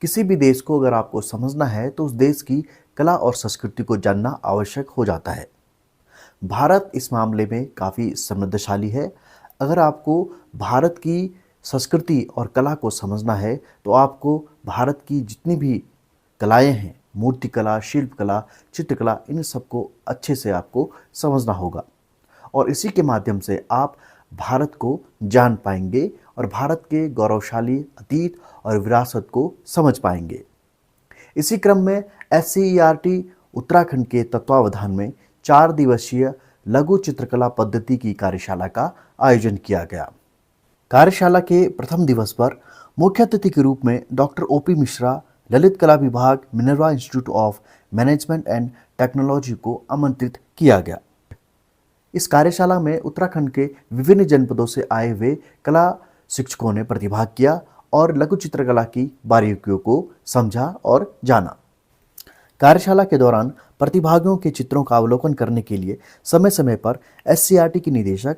किसी भी देश को अगर आपको समझना है तो उस देश की कला और संस्कृति को जानना आवश्यक हो जाता है। भारत इस मामले में काफ़ी समृद्धशाली है। अगर आपको भारत की संस्कृति और कला को समझना है तो आपको भारत की जितनी भी कलाएं हैं, मूर्तिकला, शिल्पकला, चित्रकला, इन सबको अच्छे से आपको समझना होगा और इसी के माध्यम से आप भारत को जान पाएंगे और भारत के गौरवशाली अतीत और विरासत को समझ पाएंगे। इसी क्रम में SCERT उत्तराखंड के तत्वावधान में 4 दिवसीय लघु चित्रकला पद्धति की कार्यशाला का आयोजन किया गया। कार्यशाला के प्रथम दिवस पर मुख्य अतिथि के रूप में डॉक्टर OP मिश्रा, ललित कला विभाग, Minerva institute of management and technology को आमंत्रित किया गया। इस कार्यशाला में उत्तराखंड के विभिन्न जनपदों से आए हुए कला शिक्षकों ने प्रतिभाग किया और लघु चित्रकला की बारीकियों को समझा और जाना। कार्यशाला के दौरान प्रतिभागियों के चित्रों का अवलोकन करने के लिए समय समय पर SCERT की निदेशक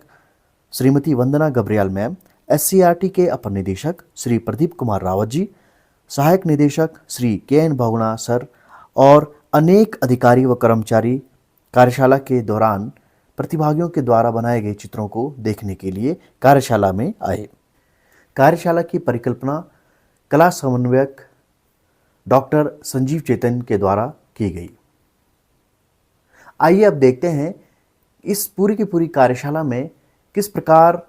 श्रीमती वंदना गब्रियाल मैम, SCERT के अपर निदेशक श्री प्रदीप कुमार रावत जी, सहायक निदेशक श्री KN भावना सर और अनेक अधिकारी व कर्मचारी कार्यशाला के दौरान प्रतिभागियों के द्वारा बनाए गए चित्रों को देखने के लिए कार्यशाला में आए। कार्यशाला की परिकल्पना कला समन्वयक डॉक्टर संजीव चेतन के द्वारा की गई। आइए अब देखते हैं इस पूरी की पूरी कार्यशाला में किस प्रकार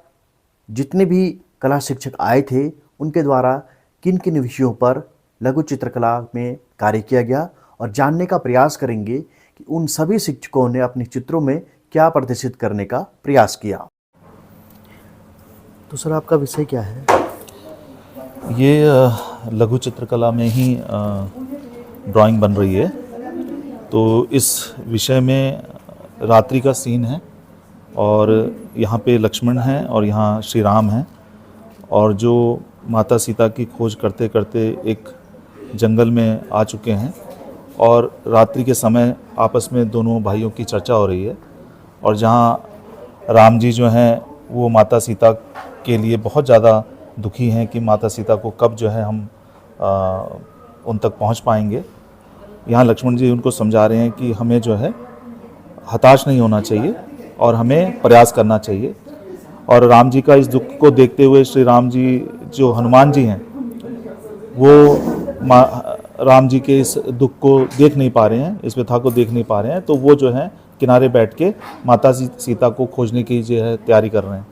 जितने भी कला शिक्षक आए थे उनके द्वारा किन किन विषयों पर लघु चित्रकला में कार्य किया गया और जानने का प्रयास करेंगे कि उन सभी शिक्षकों ने अपने चित्रों में क्या प्रदर्शित करने का प्रयास किया। तो सर, आपका विषय क्या है? ये लघु चित्रकला में ही ड्राइंग बन रही है। तो इस विषय में रात्रि का सीन है और यहाँ पे लक्ष्मण हैं और यहाँ श्री राम हैं और जो माता सीता की खोज करते करते एक जंगल में आ चुके हैं और रात्रि के समय आपस में दोनों भाइयों की चर्चा हो रही है और जहाँ राम जी जो हैं वो माता सीता के लिए बहुत ज़्यादा दुखी हैं कि माता सीता को कब जो है हम उन तक पहुंच पाएंगे। यहाँ लक्ष्मण जी उनको समझा रहे हैं कि हमें जो है हताश नहीं होना चाहिए और हमें प्रयास करना चाहिए। और राम जी का इस दुख को देखते हुए श्री राम जी जो हनुमान जी हैं वो राम जी के इस दुख को देख नहीं पा रहे हैं, इस व्यथा को देख नहीं पा रहे हैं, तो वो जो है किनारे बैठ के माता सीता को खोजने की जो है तैयारी कर रहे हैं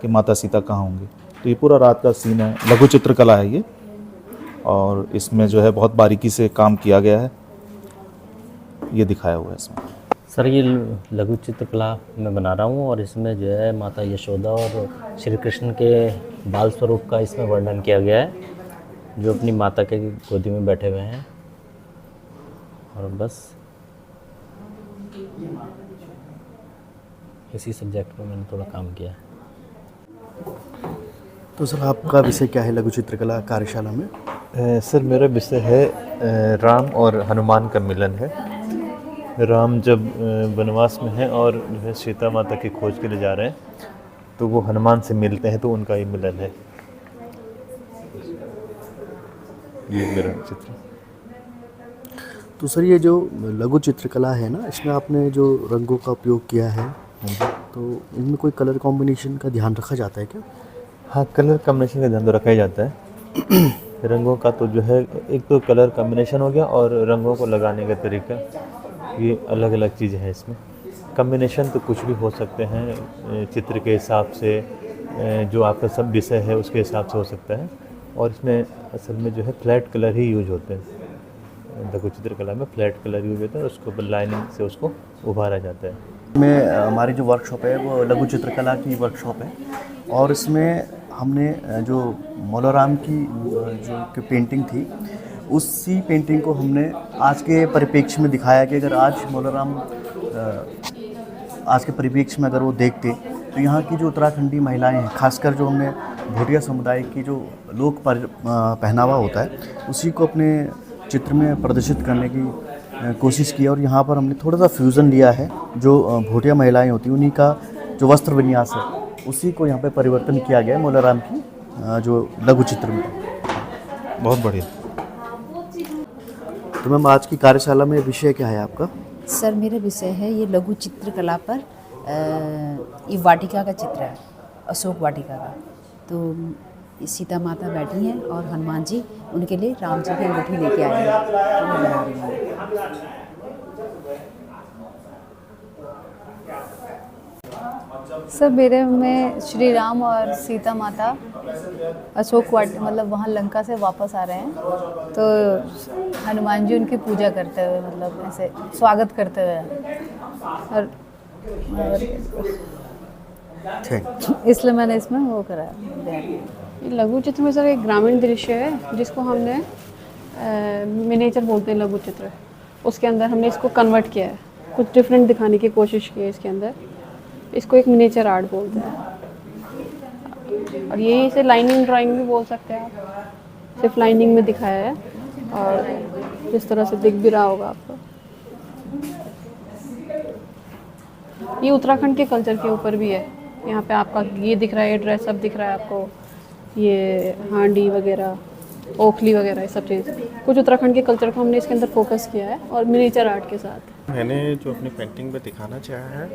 कि माता सीता कहाँ होंगी। तो ये पूरा रात का सीन है, लघु चित्रकला है ये और इसमें जो है बहुत बारीकी से काम किया गया है, ये दिखाया हुआ है इसमें। सर, ये लघु चित्रकला मैं बना रहा हूँ और इसमें जो है माता यशोदा और श्री कृष्ण के बाल स्वरूप का इसमें वर्णन किया गया है, जो अपनी माता के गोदी में बैठे हुए हैं। और बस इसी सब्जेक्ट पर मैंने थोड़ा काम किया है। तो सर, आपका विषय क्या है लघु चित्रकला कार्यशाला में? सर, मेरा विषय है राम और हनुमान का मिलन है। राम जब वनवास में हैं और जो है सीता माता की खोज के लिए जा रहे हैं तो वो हनुमान से मिलते हैं, तो उनका ही मिलन है। ये मेरा चित्र। तो सर, ये जो लघु चित्रकला है ना, इसमें आपने जो रंगों का उपयोग किया है तो इनमें कोई कलर कॉम्बिनेशन का ध्यान रखा जाता है क्या? हाँ, कलर कॉम्बिनेशन का ध्यान तो रखा ही जाता है। रंगों का तो जो है एक तो कलर कॉम्बिनेशन हो गया और रंगों को लगाने का तरीका, ये अलग अलग चीज़ें हैं। इसमें कॉम्बिनेशन तो कुछ भी हो सकते हैं, चित्र के हिसाब से, जो आपका सब विषय है उसके हिसाब से हो सकता है। और इसमें असल में जो है फ्लैट कलर ही यूज होते हैं। लघु चित्रकला में फ्लैट कलर यूज होता है, उसको लाइनिंग से उसको उभारा जाता है। हमारी जो वर्कशॉप है वो लघु चित्रकला की वर्कशॉप है और इसमें हमने जो मौलाराम की जो पेंटिंग थी उसी पेंटिंग को हमने आज के परिप्रेक्ष्य में दिखाया कि अगर आज मौलाराम आज के परिप्रेक्ष्य में अगर वो देखते तो यहाँ की जो उत्तराखंडी महिलाएं हैं, खासकर जो हमने भोटिया समुदाय की जो लोक पहनावा होता है उसी को अपने चित्र में प्रदर्शित करने की कोशिश की और यहाँ पर हमने थोड़ा सा फ्यूज़न लिया है। जो भोटिया महिलाएं होती हैं उन्हीं का जो वस्त्र विन्यास है उसी को यहाँ पे परिवर्तन किया गया है मौलाराम की जो लघु चित्र में। बहुत बढ़िया। तो मैम आज की कार्यशाला में विषय क्या है आपका? सर मेरा विषय है ये लघु चित्रकला पर ये वाटिका का चित्र है, अशोक वाटिका का। तो सीता माता बैठी हैं और हनुमान जी उनके लिए राम जी की अंगूठी लेके आए हैं, तो मैं बना रही हूँ। सर मेरे में श्री राम और सीता माता अशोक वाटिका मतलब वहाँ लंका से वापस आ रहे हैं, तो हनुमान जी उनकी पूजा करते हुए मतलब ऐसे स्वागत करते हुए और इसलिए मैंने इसमें वो करा है। ये लघु चित्र में सर एक ग्रामीण दृश्य है जिसको हमने मिनिएचर बोलते हैं लघु चित्र, उसके अंदर हमने इसको कन्वर्ट किया है, कुछ डिफरेंट दिखाने की कोशिश की है इसके अंदर। इसको एक मिनिएचर आर्ट बोलते हैं और ये इसे लाइनिंग ड्राइंग भी बोल सकते हैं आप, सिर्फ लाइनिंग में दिखाया है और जिस तरह से दिख भी रहा होगा आपको। ये उत्तराखंड के कल्चर के ऊपर भी है। यहाँ पे आपका ये दिख रहा है, ये ड्रेसअप दिख रहा है आपको, ये हांडी वगैरह, ओखली वगैरह, ये सब चीज़ कुछ उत्तराखंड के कल्चर को हमने इसके अंदर फोकस किया है और मिनिएचर आर्ट के साथ। मैंने जो अपनी पेंटिंग में दिखाना चाहा है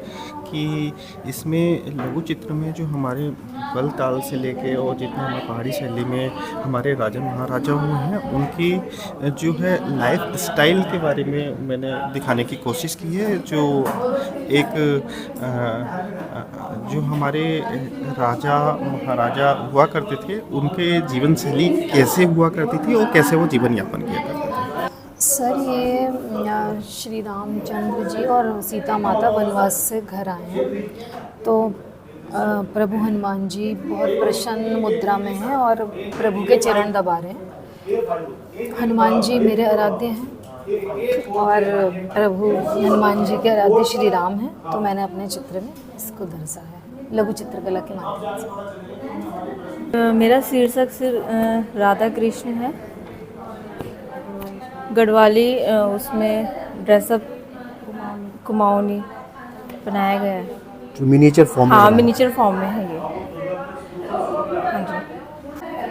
कि इसमें लघु चित्र में जो हमारे बल ताल से लेके और जितने हमें पहाड़ी शैली में हमारे राजा महाराजा हुए हैं उनकी जो है लाइफ स्टाइल के बारे में मैंने दिखाने की कोशिश की है। जो एक जो हमारे राजा महाराजा हुआ करते थे उनके जीवन शैली कैसे हुआ करती थी और कैसे वो जीवन यापन किया करते थे। सर ये श्री रामचंद्र जी और सीता माता वनवास से घर आए हैं, तो प्रभु हनुमान जी बहुत प्रसन्न मुद्रा में हैं और प्रभु के चरण दबा रहे हैं। हनुमान जी मेरे आराध्य हैं और प्रभु हनुमान जी के आराध्य श्री राम हैं, तो मैंने अपने चित्र में इसको दर्शाया है लघु चित्रकला के माध्यम से। मेरा शीर्षक राधा कृष्ण है, गढ़वाली उसमें ड्रेसअप कुमाऊनी बनाया गया है, जो मिनिएचर फॉर्म में हाँ बना है। मिनिएचर फॉर्म में है ये। हाँ जी।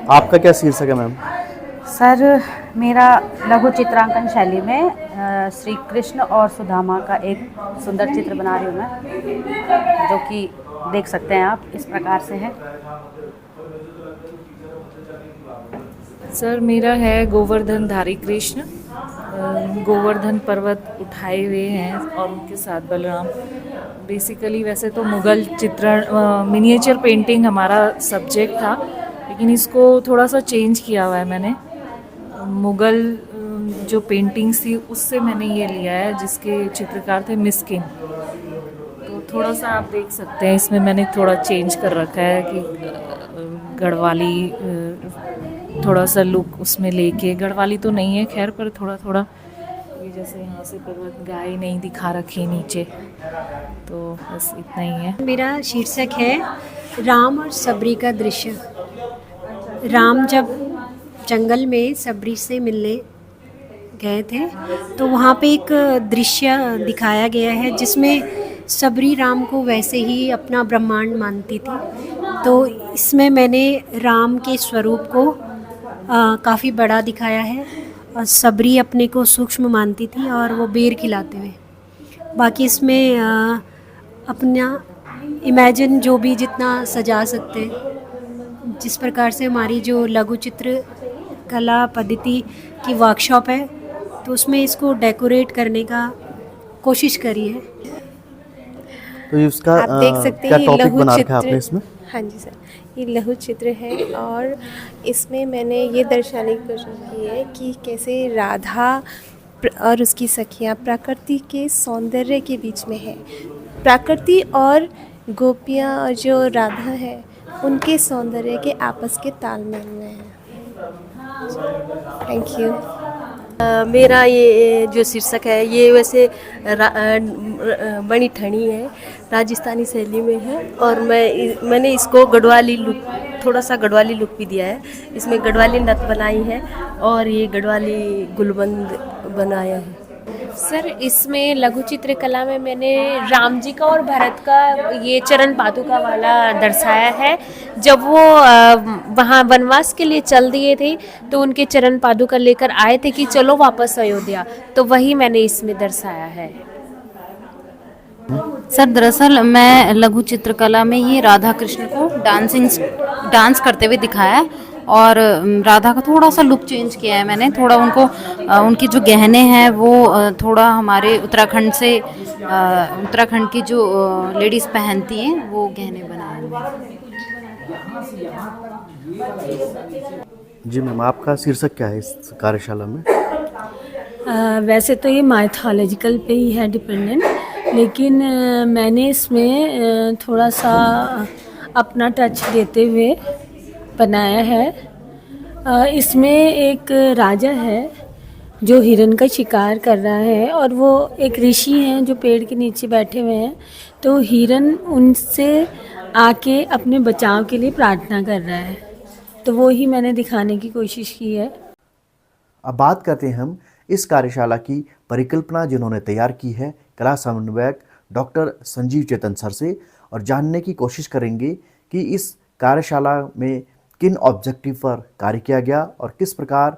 आपका क्या शीर्षक है मैम? सर मेरा लघु चित्रांकन शैली में श्री कृष्ण और सुदामा का एक सुंदर चित्र बना रही हूँ मैं, जो कि देख सकते हैं आप इस प्रकार से है। सर मेरा है गोवर्धन धारी कृष्ण, गोवर्धन पर्वत उठाए हुए हैं और उनके साथ बलराम। बेसिकली वैसे तो मुग़ल चित्रण मिनिएचर पेंटिंग हमारा सब्जेक्ट था, लेकिन इसको थोड़ा सा चेंज किया हुआ है मैंने। मुग़ल जो पेंटिंग्स थी उससे मैंने ये लिया है, जिसके चित्रकार थे मिस्किन। तो थोड़ा सा आप देख सकते हैं इसमें मैंने थोड़ा चेंज कर रखा है कि गढ़वाली थोड़ा सा लुक उसमें लेके, गढ़वाली तो नहीं है खैर, पर थोड़ा थोड़ा ये जैसे यहाँ से पर्वत गाय नहीं दिखा रखे नीचे, तो बस इतना ही है। मेरा शीर्षक है राम और सबरी का दृश्य। राम जब जंगल में सबरी से मिलने गए थे तो वहाँ पे एक दृश्य दिखाया गया है जिसमें सबरी राम को वैसे ही अपना ब्रह्मांड मानती थी। तो इसमें मैंने राम के स्वरूप को काफ़ी बड़ा दिखाया है और सबरी अपने को सूक्ष्म मानती थी और वो बेर खिलाते हुए। बाकी इसमें अपना इमेजिन जो भी जितना सजा सकते हैं, जिस प्रकार से हमारी जो लघु चित्र कला पद्धति की वर्कशॉप है तो उसमें इसको डेकोरेट करने का कोशिश करी है। तो इसका आप देख सकते क्या हैं टॉपिक लघु बना रखा है चित्र। आपने इसमें? हाँ जी सर, ये लघु चित्र है और इसमें मैंने ये दर्शाने की कोशिश की है कि कैसे राधा और उसकी सखियाँ प्रकृति के सौंदर्य के बीच में है। प्रकृति और गोपियाँ और जो राधा है उनके सौंदर्य के आपस के तालमेल में है। Thank you. मेरा ये जो शीर्षक है ये वैसे बड़ी ठणी है, राजस्थानी शैली में है और मैंने इसको गढ़वाली लुक, थोड़ा सा गढ़वाली लुक भी दिया है। इसमें गढ़वाली नथ बनाई है और ये गढ़वाली गुलबंद बनाया है। सर इसमें लघु चित्रकला में मैंने राम जी का और भरत का ये चरण पादुका वाला दर्शाया है। जब वो वहाँ वनवास के लिए चल दिए थे तो उनके चरण पादुका लेकर आए थे कि चलो वापस अयोध्या, तो वही मैंने इसमें दर्शाया है। सर दरअसल मैं लघु चित्रकला में ही राधा कृष्ण को डांस करते हुए दिखाया है और राधा का थोड़ा सा लुक चेंज किया है मैंने, थोड़ा उनको उनके जो गहने हैं वो थोड़ा हमारे उत्तराखंड की जो लेडीज़ पहनती हैं वो गहने बनाए हुए हैं। जी मैम, आपका शीर्षक क्या है इस कार्यशाला में? वैसे तो ये माइथोलॉजिकल पे ही है डिपेंडेंट, लेकिन मैंने इसमें थोड़ा सा अपना टच देते हुए बनाया है। इसमें एक राजा है जो हिरन का शिकार कर रहा है और वो एक ऋषि हैं जो पेड़ के नीचे बैठे हुए हैं, तो हिरन उनसे आके अपने बचाव के लिए प्रार्थना कर रहा है, तो वो ही मैंने दिखाने की कोशिश की है। अब बात करते हैं हम इस कार्यशाला की परिकल्पना जिन्होंने तैयार की है कला समन्वयक डॉक्टर संजीव चेतन सर से, और जानने की कोशिश करेंगे कि इस कार्यशाला में किन ऑब्जेक्टिव पर कार्य किया गया और किस प्रकार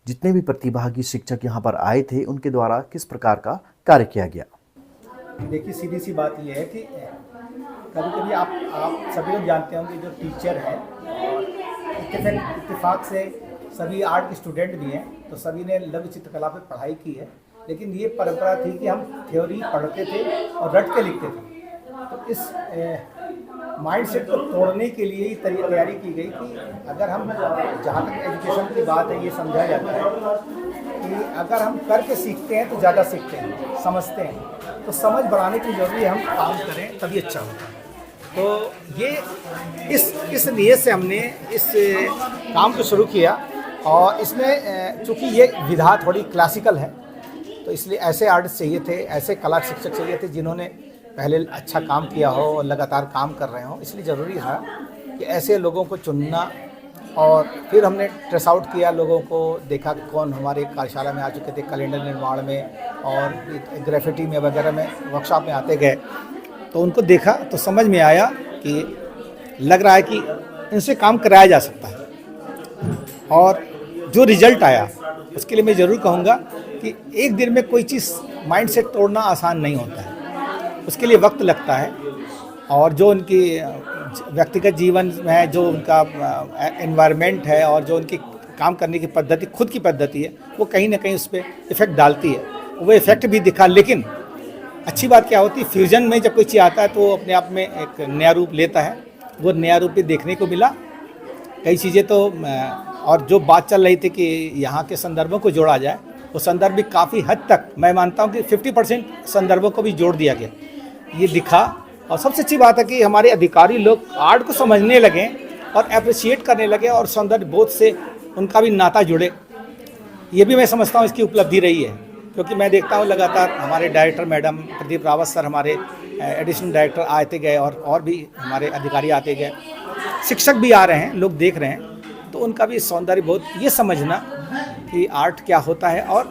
जितने भी प्रतिभागी शिक्षक यहाँ पर आए थे उनके द्वारा किस प्रकार का कार्य किया गया। देखिए सीधी सी बात यह है कि कभी कभी आप सभी लोग जानते होंगे जो टीचर हैं और इत्तेफाक से सभी आर्ट के स्टूडेंट भी हैं, तो सभी ने लघु चित्रकला पे पढ़ाई की है, लेकिन ये परंपरा थी कि हम थ्योरी पढ़ते थे और रट के लिखते थे। तो इस माइंडसेट को तोड़ने के लिए ही तैयारी की गई कि अगर हम, जहाँ तक एजुकेशन की बात है, ये समझा जाता है कि अगर हम करके सीखते हैं तो ज़्यादा सीखते हैं, समझते हैं, तो समझ बढ़ाने की जरूरी है, हम काम करें तभी अच्छा होता है। तो ये इस नीयत से हमने इस काम को शुरू किया और इसमें चूँकि ये विधा थोड़ी क्लासिकल है तो इसलिए ऐसे आर्टिस्ट चाहिए थे, ऐसे कला शिक्षक चाहिए थे जिन्होंने पहले अच्छा काम किया हो और लगातार काम कर रहे हो। इसलिए ज़रूरी था कि ऐसे लोगों को चुनना, और फिर हमने ट्रेस आउट किया, लोगों को देखा कि कौन हमारे कार्यशाला में आ चुके थे, कैलेंडर निर्माण में और ग्रेफिटी में वगैरह में वर्कशॉप में आते गए, तो उनको देखा तो समझ में आया कि लग रहा है कि इनसे काम कराया जा सकता है। और जो रिजल्ट आया उसके लिए मैं ज़रूर कहूँगा कि एक दिन में कोई चीज़ माइंड सेट तोड़ना आसान नहीं होता है, उसके लिए वक्त लगता है। और जो उनकी व्यक्तिगत जीवन है, जो उनका एनवायरनमेंट है और जो उनकी काम करने की पद्धति, खुद की पद्धति है, वो कहीं ना कहीं उस पर इफ़ेक्ट डालती है। वो इफ़ेक्ट भी दिखा, लेकिन अच्छी बात क्या होती है, फ्यूजन में जब कोई चीज़ आता है तो वो अपने आप में एक नया रूप लेता है। वो नया रूप भी देखने को मिला, कई चीज़ें तो, और जो बात चल रही थी कि यहाँ के संदर्भों को जोड़ा जाए, वो संदर्भ भी काफ़ी हद तक, मैं मानता हूँ कि 50% संदर्भों को भी जोड़ दिया गया, ये दिखा। और सबसे अच्छी बात है कि हमारे अधिकारी लोग आर्ट को समझने लगे और अप्रिशिएट करने लगे और सौंदर्य बोध से उनका भी नाता जुड़े। ये भी मैं समझता हूँ इसकी उपलब्धि रही है, क्योंकि मैं देखता हूँ लगातार हमारे director madam Pradeep Rawat sir, हमारे एडिशनल डायरेक्टर आते गए और भी हमारे अधिकारी आते गए, शिक्षक भी आ रहे हैं, लोग देख रहे हैं, तो उनका भी सौंदर्य बोध, ये समझना कि आर्ट क्या होता है और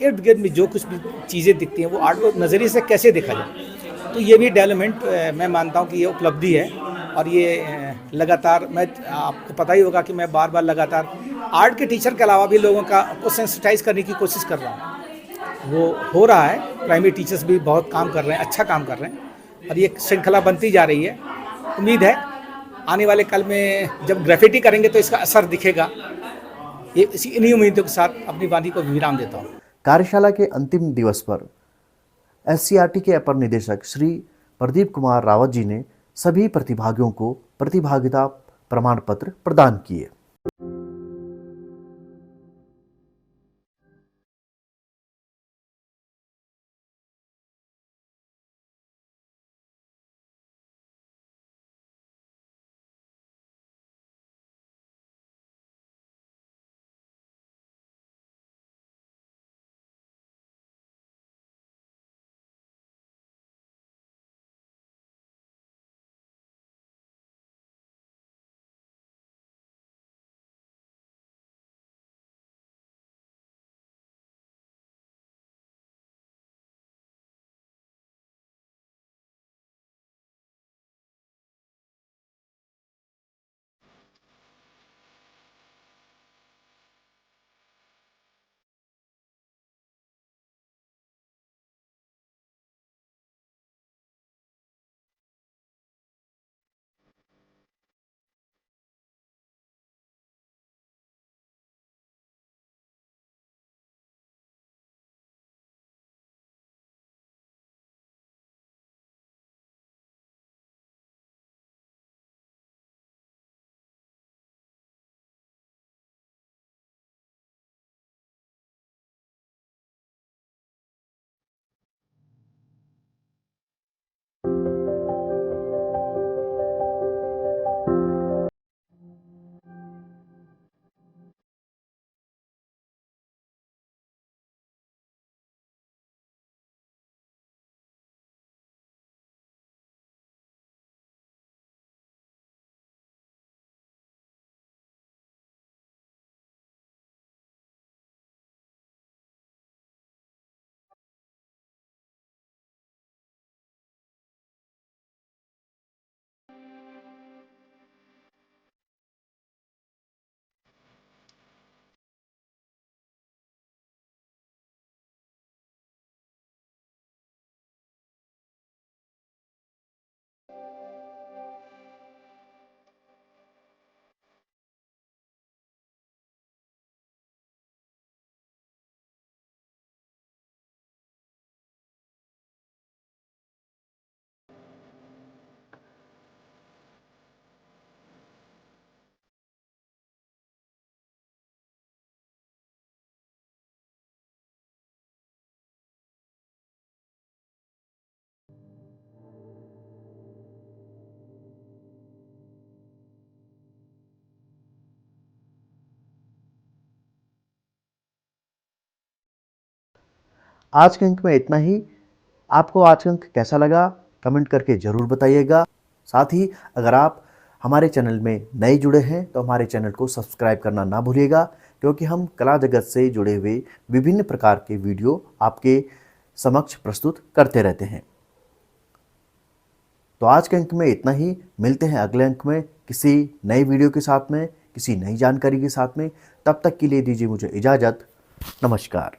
इर्द गिर्द में जो कुछ भी चीज़ें दिखती हैं वो आर्ट को नज़रिए से कैसे देखा जाए, तो ये भी डेवलपमेंट मैं मानता हूँ कि ये उपलब्धि है। और ये लगातार, मैं, आपको पता ही होगा कि मैं बार बार लगातार आर्ट के टीचर के अलावा भी लोगों को सेंसिटाइज करने की कोशिश कर रहा हूँ। वो हो रहा है, प्राइमरी टीचर्स भी बहुत काम कर रहे हैं, अच्छा काम कर रहे हैं, और ये श्रृंखला बनती जा रही है। उम्मीद है आने वाले कल में जब ग्रेफिटी करेंगे तो इसका असर दिखेगा। ये इन्हीं उम्मीदों के साथ अपनी वाणी को विराम देता हूँ। कार्यशाला के अंतिम दिवस पर एससीईआरटी के अपर निदेशक श्री प्रदीप कुमार रावत जी ने सभी प्रतिभागियों को प्रतिभागिता प्रमाण पत्र प्रदान किए। आज के अंक में इतना ही। आपको आज का अंक कैसा लगा कमेंट करके ज़रूर बताइएगा। साथ ही अगर आप हमारे चैनल में नए जुड़े हैं तो हमारे चैनल को सब्सक्राइब करना ना भूलिएगा, क्योंकि हम कला जगत से जुड़े हुए विभिन्न प्रकार के वीडियो आपके समक्ष प्रस्तुत करते रहते हैं। तो आज के अंक में इतना ही। मिलते हैं अगले अंक में किसी नई वीडियो के साथ में, किसी नई जानकारी के साथ में। तब तक के लिए दीजिए मुझे इजाज़त। नमस्कार।